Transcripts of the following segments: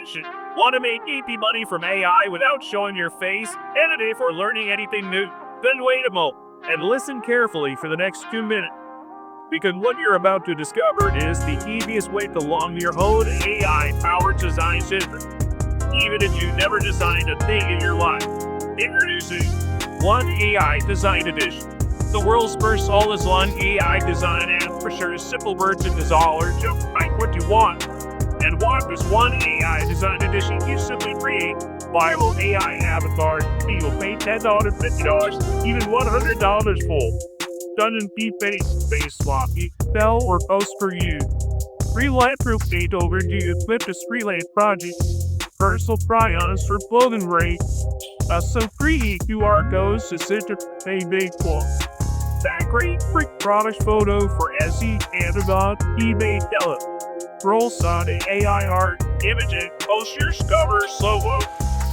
Attention! Want to make easy money from AI without showing your face? Edit it for learning anything new? Then wait a moment and listen carefully for the next 2 minutes. Because what you're about to discover is the easiest way to launch your own AI-powered design system, even if you never designed a thing in your life. Introducing OneAi Design Edition, the world's first all-in-one AI design app for sure simple words and dollars to write what you want. And what this OneAi Design Edition, you simply create viral AI avatars. You'll pay $10, $50, even $100 for. Done in Deepfakes, face swapping, sell or post for you. Freelance proof date overdue, flip to freelance project. Personal try-ons for clothing rate. Some free QR codes to send to pay big for. That great free product photo for Etsy, Amazon, eBay, Della. Rolls on AI art, imaging, post your cover, logo,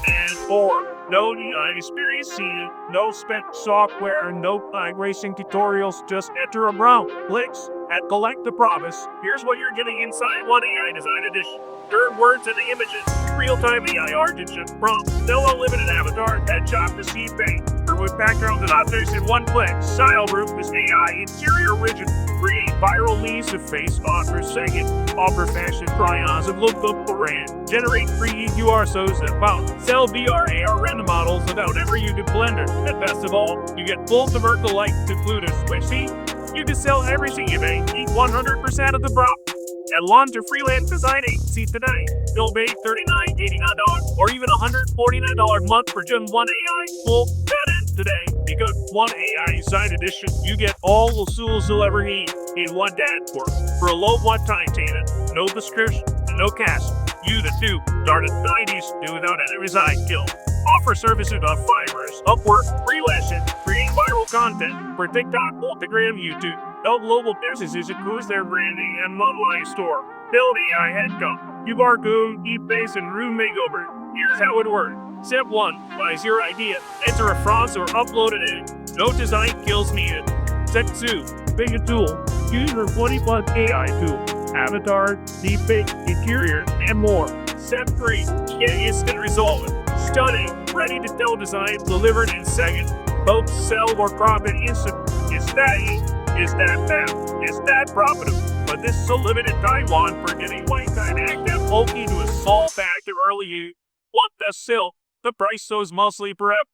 and more. No design experience needed, no spent software, no racing tutorials, just enter a brown, clicks, and collect the promise. Here's what you're getting inside OneAi Design Edition. Turn words into images, real-time AI art into prompts, no unlimited avatar, headshot to see paint, with backgrounds and others in one click. Style ruthless AI, interior rigid, create viral leads of face on per second, offer fashion try-ons of look-up brand, generate free URSOs that bounce, sell VR AR random models without ever using Blender, and best of all, you get full vertical light to include a switch seat. You can sell everything you make, keep 100% of the profit, and launch a freelance design agency today. You'll make $39.89 or even $149 a month for just OneAi. Well, that is today, because OneAi Design Edition, you get all the tools you'll ever need in one dashboard for a low one-time payment, no description, no cash. You the two started 90s do without any design skill. Offer services on Fiverr, Upwork, Freelancing, create viral content for TikTok, Instagram, YouTube. Help global businesses boost their branding and online store. Build AI headcount, QR code, Deepfakes, and room makeover. Here's how it works. Step 1. Buys your idea. Enter a font or upload it in. No design skills needed. Step 2. Pick a tool. Use your 20+ AI tool. Avatar, deepfake, interior, and more. Step 3. Get instant result. Stunning, ready to tell design, delivered in seconds. Both sell or profit instant. It's that easy. It's that fast. It's that profitable. But this is a limited time on for getting lifetime active. Only to a small factor early you. What the still? The price shows monthly prep.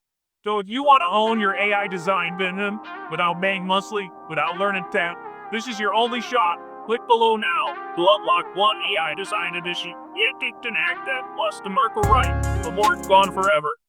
So if you want to own your AI design business without paying monthly, without learning tech, this is your only shot. Click below now to unlock OneAi Design Edition. It can connect that plus the Merkle right. The more gone forever.